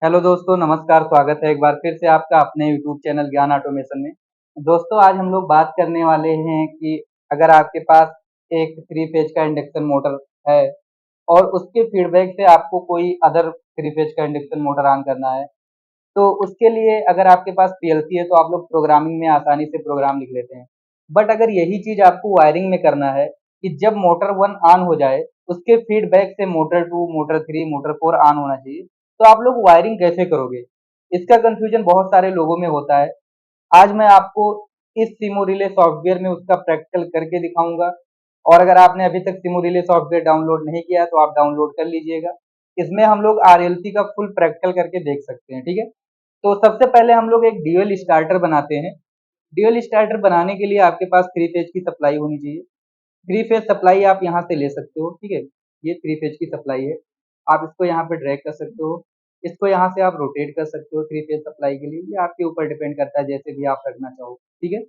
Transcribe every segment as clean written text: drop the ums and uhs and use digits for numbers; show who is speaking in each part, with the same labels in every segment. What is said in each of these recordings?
Speaker 1: Hello दोस्तों, नमस्कार। स्वागत है एक बार फिर से आपका अपने यूट्यूब चैनल ज्ञान ऑटोमेशन में। दोस्तों, आज हम लोग बात करने वाले हैं कि अगर आपके पास एक थ्री फेज का इंडक्शन मोटर है और उसके फीडबैक से आपको कोई अदर थ्री फेज का इंडक्शन मोटर ऑन करना है, तो उसके लिए अगर आपके पास पीएलसी है तो आप लोग प्रोग्रामिंग में आसानी से प्रोग्राम लिख लेते हैं। बट अगर यही चीज आपको वायरिंग में करना है कि जब मोटर वन ऑन हो जाए उसके फीडबैक से motor two, motor three, motor four on होना चाहिए, तो आप लोग वायरिंग कैसे करोगे? इसका कंफ्यूजन बहुत सारे लोगों में होता है। आज मैं आपको इस सिमो रिले सॉफ्टवेयर में उसका प्रैक्टिकल करके दिखाऊंगा। और अगर आपने अभी तक सिमो रिले सॉफ्टवेयर डाउनलोड नहीं किया है तो आप डाउनलोड कर लीजिएगा। इसमें हम लोग आरएलसी का फुल प्रैक्टिकल करके देख सकते हैं, ठीक है। तो सबसे पहले हम लोग एक ड्यूअल स्टार्टर बनाते हैं। ड्यूअल स्टार्टर बनाने के लिए आपके पास थ्री फेज की सप्लाई होनी चाहिए। थ्री फेज सप्लाई आप यहाँ से ले सकते हो, ठीक है। ये थ्री फेज की सप्लाई है। आप इसको यहाँ पे ड्रैग कर सकते हो। इसको यहाँ से आप रोटेट कर सकते हो थ्री फेज सप्लाई के लिए। ये आपके ऊपर डिपेंड करता है, जैसे भी आप रखना चाहो, ठीक है।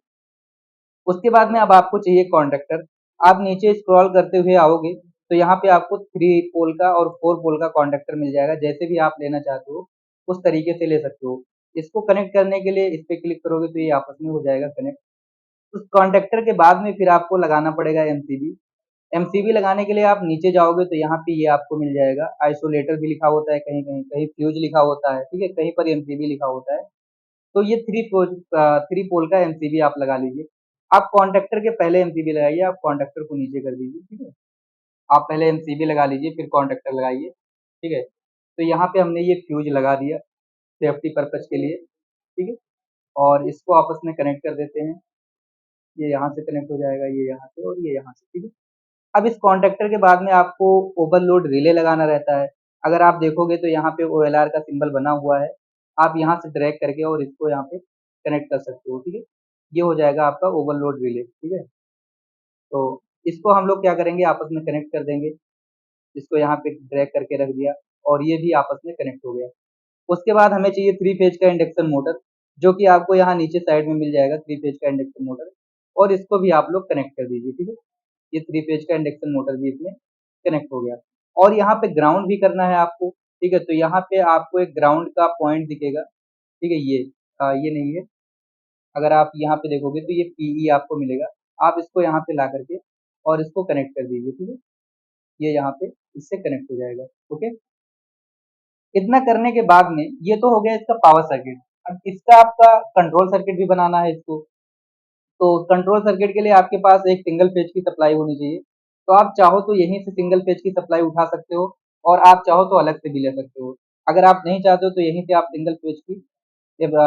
Speaker 1: उसके बाद में अब आपको चाहिए कॉन्डक्टर। आप नीचे स्क्रॉल करते हुए आओगे तो यहाँ पे आपको थ्री पोल का और फोर पोल का कॉन्डक्टर मिल जाएगा। जैसे भी आप लेना चाहते हो उस तरीके से ले सकते हो। इसको कनेक्ट करने के लिए इस पे क्लिक करोगे तो ये आपस में हो जाएगा कनेक्ट। उस कॉन्डक्टर के बाद में फिर आपको लगाना पड़ेगा एमसीबी। एमसीबी लगाने के लिए आप नीचे जाओगे तो यहाँ पे ये आपको मिल जाएगा। आइसोलेटर भी लिखा होता है, कहीं कहीं कहीं फ्यूज लिखा होता है, ठीक है, कहीं पर एमसीबी लिखा होता है। तो ये थ्री पोल का एमसीबी आप लगा लीजिए। आप कॉन्ट्रेक्टर के पहले एमसीबी लगाइए, आप कॉन्ट्रेक्टर को नीचे कर दीजिए, ठीक है। आप पहले एमसीबी लगा लीजिए फिर कॉन्ट्रेक्टर लगाइए, ठीक है। तो यहाँ पे हमने ये फ्यूज लगा दिया सेफ्टी पर्पज के लिए, ठीक है। और इसको आपस में कनेक्ट कर देते हैं। ये यहाँ से कनेक्ट हो जाएगा, ये यहाँ से और ये यहाँ से, ठीक है। अब इस कॉन्ट्रेक्टर के बाद में आपको ओवरलोड रिले लगाना रहता है। अगर आप देखोगे तो यहाँ पे ओएलआर का सिंबल बना हुआ है। आप यहाँ से ड्रैग करके और इसको यहाँ पे कनेक्ट कर सकते हो, ठीक है। ये हो जाएगा आपका ओवरलोड रिले, ठीक है। तो इसको हम लोग क्या करेंगे, आपस में कनेक्ट कर देंगे। इसको यहाँ पे ड्रैग करके रख दिया और ये भी आपस में कनेक्ट हो गया। उसके बाद हमें चाहिए थ्री फेज का इंडक्शन मोटर, जो कि आपको यहाँ नीचे साइड में मिल जाएगा थ्री फेज का इंडक्शन मोटर। और इसको भी आप लोग कनेक्ट कर दीजिए, ठीक है। ये थ्री फेज का इंडक्शन मोटर भी इसमें कनेक्ट हो गया। और यहाँ पे ग्राउंड भी करना है आपको, ठीक है। तो यहाँ पे आपको एक ग्राउंड का पॉइंट दिखेगा, ठीक है। ये नहीं है। अगर आप यहाँ पे देखोगे तो ये पीई आपको मिलेगा। आप इसको यहाँ पे ला करके और इसको कनेक्ट कर दीजिए, ठीक है। ये यहाँ पे इससे कनेक्ट हो जाएगा, ओके। इतना करने के बाद में ये तो हो गया इसका पावर सर्किट। अब इसका आपका कंट्रोल सर्किट भी बनाना है इसको। तो कंट्रोल सर्किट के लिए आपके पास एक सिंगल फेज की सप्लाई होनी चाहिए। तो आप चाहो तो यहीं से सिंगल फेज की सप्लाई उठा सकते हो और आप चाहो तो अलग से भी ले सकते हो। अगर आप नहीं चाहते हो तो यहीं से आप सिंगल फेज की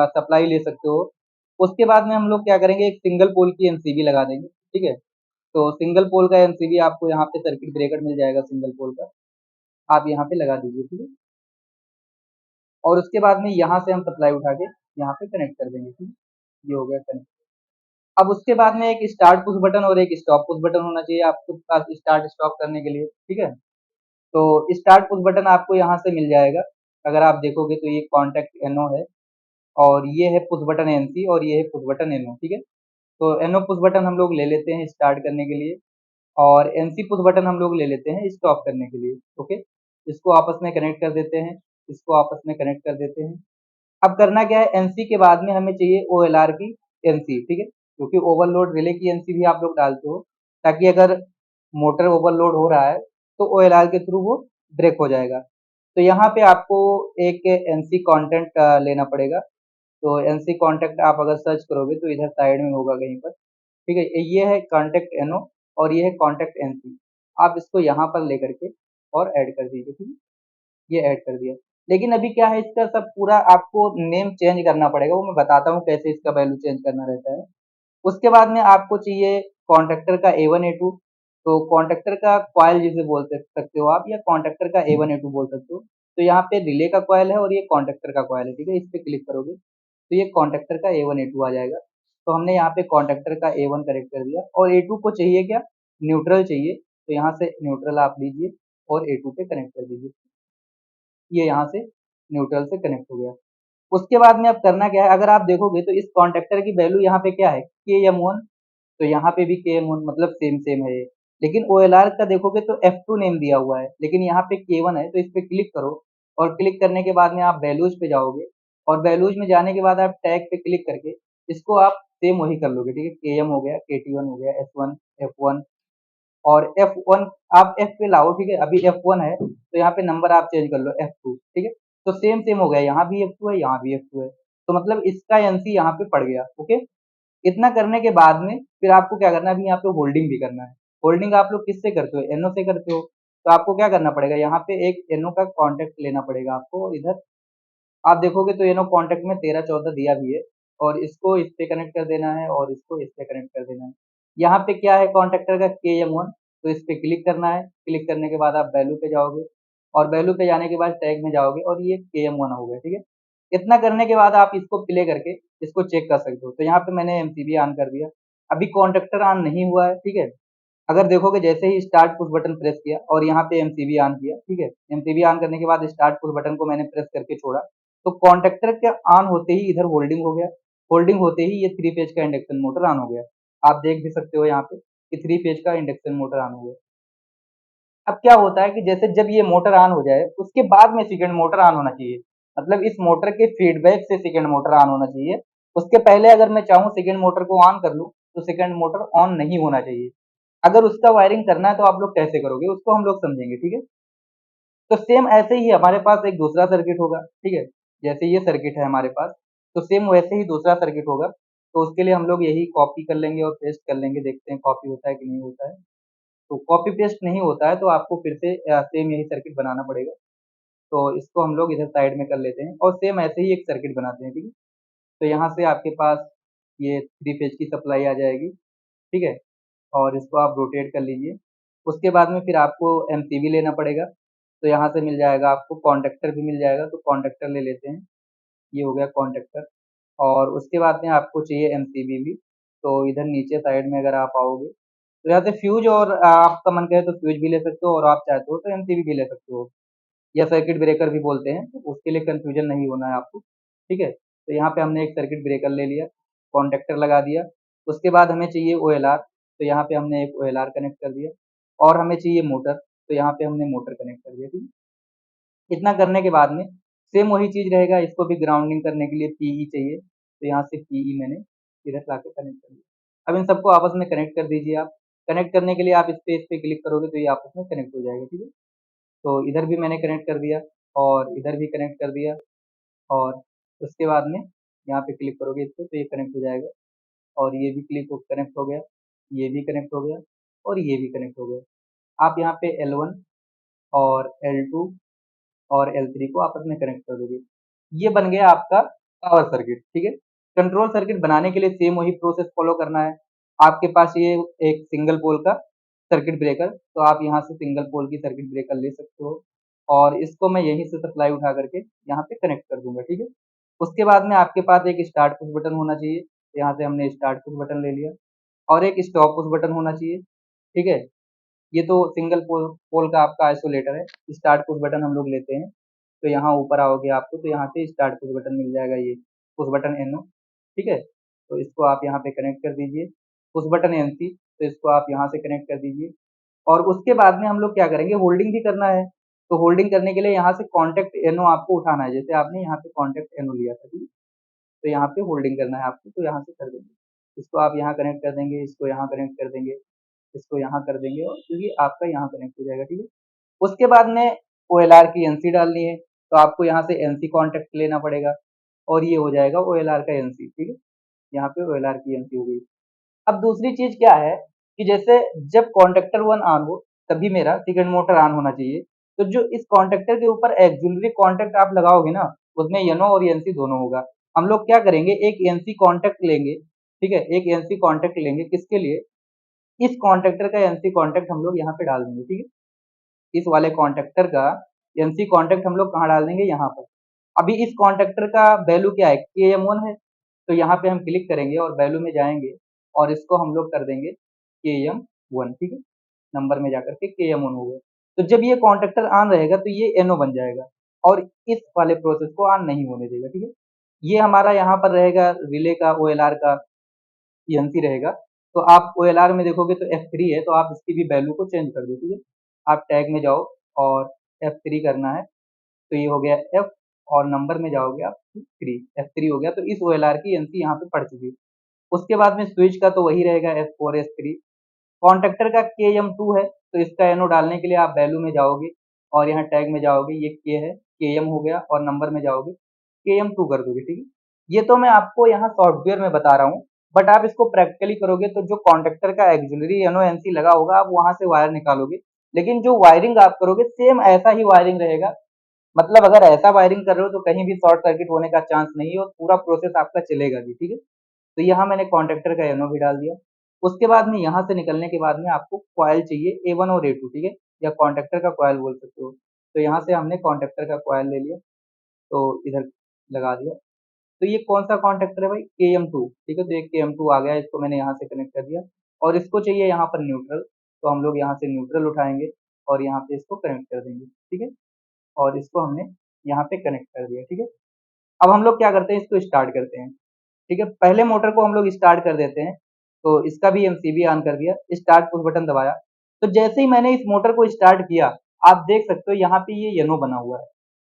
Speaker 1: सप्लाई ले सकते हो। उसके बाद में हम लोग क्या करेंगे, एक सिंगल पोल की एमसीबी लगा देंगे, ठीक है। तो सिंगल पोल का एमसीबी आपको यहाँ पे सर्किट ब्रेकर मिल जाएगा सिंगल पोल का। आप यहाँ पे लगा दीजिए, ठीक है। और उसके बाद में यहाँ से हम सप्लाई उठा के यहाँ पे कनेक्ट कर देंगे, ठीक है। ये हो गया कनेक्ट। अब उसके बाद में एक स्टार्ट पुश बटन और एक स्टॉप पुश बटन होना चाहिए आपके पास स्टार्ट स्टॉप करने के लिए, ठीक है। तो स्टार्ट पुश बटन आपको यहाँ से मिल जाएगा। अगर आप देखोगे तो ये कॉन्टेक्ट एनओ है और ये है पुश बटन एनसी और ये है पुश बटन एनओ, ठीक है। तो एनओ पुश बटन हम लोग ले लेते हैं स्टार्ट करने के लिए और एनसी पुश बटन हम लोग ले लेते हैं स्टॉप करने के लिए, ओके। इसको आपस में कनेक्ट कर देते हैं। इसको आपस में कनेक्ट कर देते हैं। अब करना क्या है, एनसी के बाद में हमें चाहिए ओएलआर की एनसी, ठीक है। क्योंकि ओवरलोड रिले की एनसी भी आप लोग डालते हो ताकि अगर मोटर ओवरलोड हो रहा है तो ओएलआर के थ्रू वो ब्रेक हो जाएगा। तो यहाँ पे आपको एक एनसी कॉन्टेंट लेना पड़ेगा। तो एनसी कॉन्टेक्ट आप अगर सर्च करोगे तो इधर साइड में होगा कहीं पर, ठीक है। ये है कॉन्टेक्ट एनओ और ये है कॉन्टेक्ट एनसी। आप इसको यहाँ पर लेकर के और ऐड कर दीजिए, ठीक है। ये ऐड कर दिया। लेकिन अभी क्या है, इसका सब पूरा आपको नेम चेंज करना पड़ेगा। वो मैं बताता हूँ कैसे इसका वैल्यू चेंज करना रहता है। उसके बाद में आपको चाहिए कॉन्ट्रैक्टर का A1 A2। तो कॉन्ट्रैक्टर का कॉइल जिसे बोल सकते हो आप, या कॉन्ट्रैक्टर का A1 A2 बोल सकते हो। तो यहाँ पे रिले का कॉइल है और ये कॉन्ट्रैक्टर का कॉइल है, ठीक है। इस पे क्लिक करोगे तो ये कॉन्ट्रैक्टर का A1 A2 आ जाएगा। तो हमने यहाँ पे कॉन्ट्रैक्टर का A1 कनेक्ट कर दिया और A2 को चाहिए क्या, न्यूट्रल चाहिए। तो यहाँ से न्यूट्रल आप लीजिए और A2 पे कनेक्ट कर दीजिए। ये यहाँ से न्यूट्रल से कनेक्ट हो गया। उसके बाद में अब करना क्या है, अगर आप देखोगे तो इस कॉन्ट्रैक्टर की वैल्यू यहाँ पे क्या है, KM1। तो यहाँ पे भी KM1 मतलब सेम सेम है ये। लेकिन OLR का देखोगे तो F2 नेम दिया हुआ है, लेकिन यहाँ पे K1 है। तो इस पे क्लिक करो और क्लिक करने के बाद में आप वैल्यूज पे जाओगे और वैल्यूज में जाने के बाद आप टैग पे क्लिक करके इसको आप सेम वही कर लोगे, ठीक है। के एम हो गया, के टी वन हो गया, एस वन, एफ वन और एफ वन आप एफ पे लाओ, ठीक है। अभी एफ वन है तो यहाँ पे नंबर आप चेंज कर लो एफ टू, ठीक है। तो सेम सेम हो गया, यहाँ भी एफ टू है, यहाँ भी एफ टू है, तो मतलब इसका एनसी यहाँ पे पड़ गया, ओके। इतना करने के बाद में फिर आपको क्या करना है, अभी यहाँ पे होल्डिंग भी करना है। होल्डिंग आप लोग किससे करते हो, एनओ से करते हो। तो आपको क्या करना पड़ेगा, यहाँ पे एक एनओ का कॉन्टेक्ट लेना पड़ेगा आपको, और इधर आप देखोगे तो एनओ कॉन्टेक्ट में 13-14 दिया भी है, और इसको इस पे कनेक्ट कर देना है और इसको इस पे कनेक्ट कर देना है। यहाँ पे क्या है कॉन्ट्रेक्टर का के एम वन, तो इस पे क्लिक करना है। क्लिक करने के बाद आप वैल्यू पे जाओगे और वैल्यू पे जाने के बाद टैग में जाओगे और ये के एम वन हो गया, ठीक है। इतना करने के बाद आप इसको प्ले करके इसको चेक कर सकते हो। तो यहाँ पे मैंने एमसीबी ऑन कर दिया, अभी कॉन्ट्रेक्टर ऑन नहीं हुआ है, ठीक है। अगर देखोगे जैसे ही स्टार्ट पुश बटन प्रेस किया और यहाँ पे एमसीबी ऑन किया, ठीक है। एमसीबी ऑन करने के बाद स्टार्ट पुश बटन को मैंने प्रेस करके छोड़ा, तो कॉन्ट्रेक्टर के ऑन होते ही इधर होल्डिंग हो गया। होल्डिंग होते ही ये थ्री फेज का इंडक्शन मोटर ऑन हो गया। आप देख भी सकते हो यहाँ पे कि थ्री फेज का इंडक्शन मोटर ऑन हो गया। अब क्या होता है कि जैसे जब ये मोटर ऑन हो जाए उसके बाद में सेकंड मोटर ऑन होना चाहिए, मतलब इस मोटर के फीडबैक से सेकंड मोटर ऑन होना चाहिए। उसके पहले अगर मैं चाहूँ सेकंड मोटर को ऑन कर लूँ तो सेकंड मोटर ऑन नहीं होना चाहिए। अगर उसका वायरिंग करना है तो आप लोग कैसे करोगे उसको हम लोग समझेंगे, ठीक है। तो सेम ऐसे ही हमारे पास एक दूसरा सर्किट होगा, ठीक है। जैसे ये सर्किट है हमारे पास, तो सेम वैसे ही दूसरा सर्किट होगा। तो उसके लिए हम लोग यही कॉपी कर लेंगे और पेस्ट कर लेंगे, देखते हैं कॉपी होता है कि नहीं होता है। तो कॉपी पेस्ट नहीं होता है तो आपको फिर से सेम यही सर्किट बनाना पड़ेगा। तो इसको हम लोग इधर साइड में कर लेते हैं और सेम ऐसे ही एक सर्किट बनाते हैं, ठीक है। तो यहाँ से आपके पास ये थ्री फेज की सप्लाई आ जाएगी, ठीक है। और इसको आप रोटेट कर लीजिए। उसके बाद में फिर आपको एमसीबी लेना पड़ेगा। तो यहाँ से मिल जाएगा आपको, कॉन्टेक्टर भी मिल जाएगा, तो कॉन्टेक्टर ले लेते हैं। ये हो गया कॉन्टेक्टर। और उसके बाद में आपको चाहिए एमसीबी भी। तो इधर नीचे साइड में अगर आप आओगे तो यहाँ से फ्यूज, और आपका मन करे तो फ्यूज भी ले सकते हो और आप चाहते हो तो एमसीबी भी ले सकते हो, या सर्किट ब्रेकर भी बोलते हैं, तो उसके लिए कंफ्यूजन नहीं होना है आपको, ठीक है। तो यहाँ पे हमने एक सर्किट ब्रेकर ले लिया, कॉन्टेक्टर लगा दिया। उसके बाद हमें चाहिए ओएलआर, तो यहाँ पे हमने एक ओएलआर कनेक्ट कर दिया। और हमें चाहिए मोटर, तो यहाँ पे हमने मोटर कनेक्ट कर दिया, ठीक है। इतना करने के बाद में सेम वही चीज़ रहेगा, इसको भी ग्राउंडिंग करने के लिए पीई चाहिए, तो यहाँ से पीई मैंने इधर ला के कनेक्ट कर दिया। अब इन सबको आपस में कनेक्ट कर दीजिए आप। कनेक्ट करने के लिए आप इस पे क्लिक करोगे तो ये आपस में कनेक्ट हो जाएगा, ठीक है। तो इधर भी मैंने कनेक्ट कर दिया और इधर भी कनेक्ट कर दिया, और उसके बाद में यहाँ पे क्लिक करोगे इस पे तो ये कनेक्ट हो जाएगा। और ये भी कनेक्ट हो गया, ये भी कनेक्ट हो गया और ये भी कनेक्ट हो गया। आप यहाँ पे L1 और L2 और L3 को आपस में कनेक्ट कर दोगे। ये बन गया आपका पावर सर्किट, ठीक है। कंट्रोल सर्किट बनाने के लिए सेम वही प्रोसेस फॉलो करना है। आपके पास ये एक सिंगल पोल का सर्किट ब्रेकर, तो आप यहाँ से सिंगल पोल की सर्किट ब्रेकर ले सकते हो, और इसको मैं यहीं से सप्लाई उठा करके यहाँ पे कनेक्ट कर दूंगा, ठीक है। उसके बाद में आपके पास एक स्टार्ट पुश बटन होना चाहिए, यहाँ से हमने स्टार्ट पुश बटन ले लिया, और एक स्टॉप पुश बटन होना चाहिए, ठीक है। ये तो सिंगल पोल पोल का आपका आइसोलेटर है। स्टार्ट पुश बटन हम लोग लेते हैं, तो यहाँ ऊपर आओगे आपको तो यहाँ से स्टार्ट पुश बटन मिल जाएगा, ये पुश बटन एनओ, ठीक है। तो इसको आप यहाँ पे कनेक्ट कर दीजिए। पुश बटन एनसी, तो इसको आप यहाँ से कनेक्ट कर दीजिए। और उसके बाद में हम लोग क्या करेंगे, होल्डिंग भी करना है। तो होल्डिंग करने के लिए यहाँ से कॉन्टेक्ट एनओ आपको उठाना है, जैसे आपने यहाँ पे कॉन्टेक्ट एनओ लिया था, ठीक है। तो यहाँ पे होल्डिंग करना है आपको, तो यहाँ से कर देंगे। इसको आप यहाँ कनेक्ट कर देंगे, इसको यहाँ कनेक्ट कर देंगे, इसको यहाँ कर देंगे, और क्योंकि आपका यहाँ कनेक्ट हो जाएगा, ठीक है। उसके बाद में ओएलआर की एनसी डालनी है, तो आपको यहाँ से एनसी कॉन्टेक्ट लेना पड़ेगा, और ये हो जाएगा ओएलआर का एनसी, ठीक है। यहाँ पे ओएलआर की एनसी हो गई। अब दूसरी चीज क्या है कि जैसे जब कॉन्टेक्टर वन ऑन हो तभी मेरा सेकंड मोटर ऑन होना चाहिए। तो जो इस कॉन्टेक्टर के ऊपर एक्सिलरी कॉन्टेक्ट आप लगाओगे ना, उसमें एनो और एनसी दोनों होगा। हम लोग क्या करेंगे, एक एनसी कॉन्टेक्ट लेंगे, ठीक है। एक एनसी कॉन्टेक्ट लेंगे किसके लिए, इस कॉन्टेक्टर का एनसी कॉन्टेक्ट हम लोग यहाँ पे डाल देंगे, ठीक है। इस वाले कॉन्टेक्टर का एनसी कॉन्टेक्ट हम लोग कहाँ डाल देंगे, यहाँ पर। अभी इस कॉन्टेक्टर का वैल्यू क्या है, के एम वन है, तो यहाँ पे हम क्लिक करेंगे और वैल्यू में जाएंगे और इसको हम लोग कर देंगे के एम वन, ठीक है। नंबर में जाकर के के एम वन हो गया। तो जब ये कॉन्टेक्टर ऑन रहेगा तो ये एनओ बन जाएगा, और इस वाले प्रोसेस को ऑन नहीं होने देगा, ठीक है। ये हमारा यहाँ पर रहेगा रिले का ओएलआर का एनसी रहेगा। तो आप ओएलआर में देखोगे तो F3 है, तो आप इसकी भी वैल्यू को चेंज कर दो, ठीक है। आप टैग में जाओ और F3 करना है, तो ये हो गया एफ, और नंबर में जाओगे आप 3, F3 हो गया। तो इस OLR की एनसी यहाँ पे पड़ चुकी है। उसके बाद में स्विच का तो वही रहेगा F4S3। कॉन्टेक्टर का KM2 है, तो इसका एनो डालने के लिए आप वैल्यू में जाओगे और यहाँ टैग में जाओगे, ये K है, KM हो गया, और नंबर में जाओगे KM2 कर दोगे, ठीक है। ये तो मैं आपको यहाँ सॉफ्टवेयर में बता रहा हूँ, बट आप इसको प्रैक्टिकली करोगे तो जो कॉन्टेक्टर का एक्सिलरी एनो एनसी लगा होगा आप वहां से वायर निकालोगे, लेकिन जो वायरिंग आप करोगे सेम ऐसा ही वायरिंग रहेगा। मतलब अगर ऐसा वायरिंग कर रहे हो तो कहीं भी शॉर्ट सर्किट होने का चांस नहीं है और पूरा प्रोसेस आपका चलेगा भी, ठीक है। तो यहाँ मैंने कॉन्टेक्टर का एनो भी डाल दिया। उसके बाद में यहाँ से निकलने के बाद में आपको कॉइल चाहिए A1 और A2, ठीक है, या कॉन्टेक्टर का कॉइल बोल सकते हो। तो यहाँ से हमने कॉन्टेक्टर का कॉइल ले लिया, तो इधर लगा दिया। तो ये कौन सा कॉन्टेक्टर है भाई, KM2, ठीक है। तो एक KM2 आ गया, इसको मैंने यहाँ से कनेक्ट कर दिया, और इसको चाहिए यहाँ पर न्यूट्रल, तो हम लोग यहाँ से न्यूट्रल उठाएंगे और यहाँ पे इसको कनेक्ट कर देंगे, ठीक है। और इसको हमने यहाँ पे कनेक्ट कर दिया, ठीक है। अब हम लोग क्या करते हैं, इसको स्टार्ट करते हैं, ठीक है। पहले मोटर को हम लोग स्टार्ट कर देते हैं, तो इसका भी MCB ऑन कर दिया, स्टार्ट पुश बटन दबाया। तो जैसे ही मैंने इस मोटर को स्टार्ट किया, आप देख सकते हो यहाँ पे ये एनो बना हुआ है।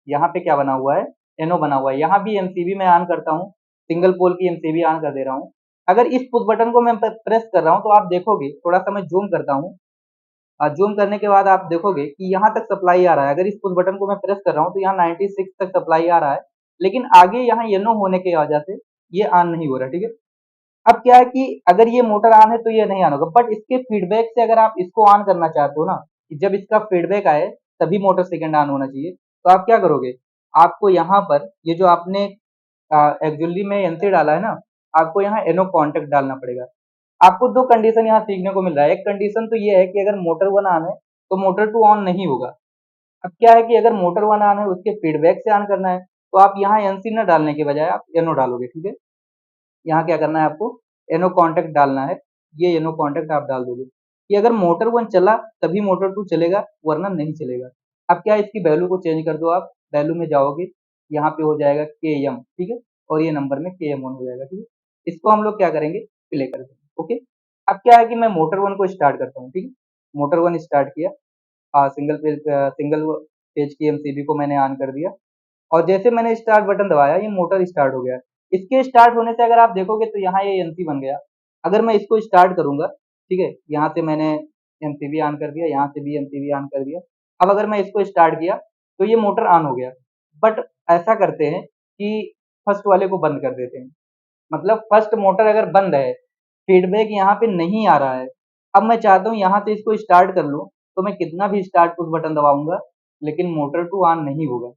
Speaker 1: यहाँ पे क्या बना हुआ है, एनो बना हुआ है। यहाँ भी MCB मैं ऑन करता हूँ, सिंगल पोल की MCB ऑन कर दे रहा हूँ। अगर इस पुश बटन को मैं प्रेस कर रहा हूँ तो आप देखोगे, थोड़ा सा मैं जूम करता हूँ, जूम करने के बाद आप देखोगे कि यहाँ तक सप्लाई आ रहा है। अगर इस पुश बटन को मैं प्रेस कर रहा हूँ तो यहाँ 96 तक सप्लाई आ रहा है, लेकिन आगे यहाँ येलो होने की वजह से ये ऑन नहीं हो रहा, ठीक है। अब क्या है कि अगर ये मोटर ऑन है तो ये नहीं ऑन होगा, बट इसके फीडबैक से अगर आप इसको ऑन करना चाहते हो ना, कि जब इसका फीडबैक आए तभी मोटर सेकंड ऑन होना चाहिए, तो आप क्या करोगे, आपको यहाँ पर ये जो आपने एक्चुअली में एनसी डाला है ना, आपको यहाँ एनो कॉन्टेक्ट डालना पड़ेगा। आपको दो कंडीशन यहाँ सीखने को मिल रहा है। एक कंडीशन तो ये है कि अगर मोटर 1 ऑन है तो मोटर 2 ऑन नहीं होगा। अब क्या है कि अगर मोटर 1 ऑन है उसके फीडबैक से ऑन करना है, तो आप यहाँ एनसी न डालने के बजाय आप एनो डालोगे, ठीक है। यहाँ क्या करना है, आपको एनो कॉन्टेक्ट डालना है। ये एनो कॉन्टेक्ट आप डाल दोगे कि अगर मोटर 1 चला तभी मोटर 2 चलेगा, वरना नहीं चलेगा। अब क्या है, इसकी वैल्यू को चेंज कर दो, आप वैल्यू में जाओगे, यहाँ पे हो जाएगा KM, ठीक है, और ये नंबर में KM1 हो जाएगा, ठीक है। इसको हम लोग क्या करेंगे, प्ले कर देंगे, ओके। अब क्या है कि मैं मोटर 1 को स्टार्ट करता हूँ, ठीक है। मोटर 1 स्टार्ट किया, सिंगल पेज की MCB को मैंने ऑन कर दिया, और जैसे मैंने स्टार्ट बटन दबाया ये मोटर स्टार्ट हो गया। इसके स्टार्ट होने से अगर आप देखोगे तो यहाँ ये एनसी बन गया। अगर मैं इसको स्टार्ट करूंगा, ठीक है, यहाँ से मैंने MCB ऑन कर दिया, यहाँ से भी MCB ऑन कर दिया। अब अगर मैं इसको स्टार्ट किया तो ये मोटर ऑन हो गया, बट ऐसा करते हैं कि फर्स्ट वाले को बंद कर देते हैं। मतलब फर्स्ट मोटर अगर बंद है, फीडबैक यहाँ पे नहीं आ रहा है, अब मैं चाहता हूँ यहाँ से इसको स्टार्ट कर लूँ, तो मैं कितना भी स्टार्ट पुश बटन दबाऊंगा लेकिन मोटर 2 ऑन नहीं होगा।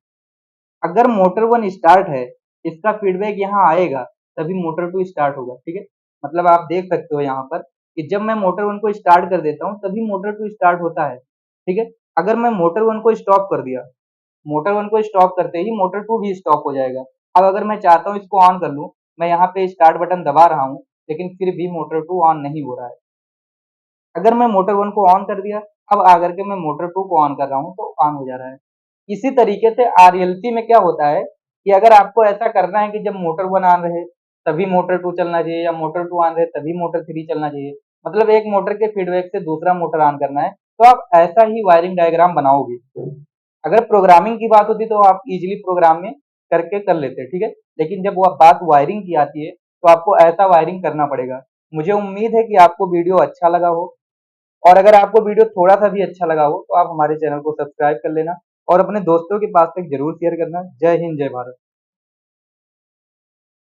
Speaker 1: अगर मोटर 1 स्टार्ट है, इसका फीडबैक यहाँ आएगा तभी मोटर 2 स्टार्ट होगा, ठीक है। मतलब आप देख सकते हो यहाँ पर कि जब मैं मोटर 1 को स्टार्ट कर देता हूँ तभी मोटर 2 स्टार्ट होता है, ठीक है। अगर मैं मोटर 1 को स्टॉप कर दिया, मोटर 1 को स्टॉप करते ही मोटर 2 भी स्टॉप हो जाएगा। अब अगर मैं चाहता हूँ इसको ऑन कर लूँ, मैं यहाँ पे स्टार्ट बटन दबा रहा हूँ, लेकिन फिर भी मोटर 2 ऑन नहीं हो रहा है। अगर मैं मोटर 1 को ऑन कर दिया, अब आकर के मैं मोटर 2 को ऑन कर रहा हूँ तो ऑन हो जा रहा है। इसी तरीके से RLC में क्या होता है कि अगर आपको ऐसा करना है कि जब मोटर 1 ऑन रहे तभी मोटर 2 चलना चाहिए, या मोटर 2 ऑन रहे तभी मोटर 3 चलना चाहिए, मतलब एक मोटर के फीडबैक से दूसरा मोटर ऑन करना है, तो आप ऐसा ही वायरिंग डायग्राम बनाओगे। अगर प्रोग्रामिंग की बात होती तो आप इजीली प्रोग्राम में करके कर लेते, ठीक है। लेकिन जब वो बात वायरिंग की आती है तो आपको ऐसा वायरिंग करना पड़ेगा। मुझे उम्मीद है कि आपको वीडियो अच्छा लगा हो, और अगर आपको वीडियो थोड़ा सा भी अच्छा लगा हो तो आप हमारे चैनल को सब्सक्राइब कर लेना और अपने दोस्तों के पास तक जरूर शेयर करना। जय हिंद, जय भारत।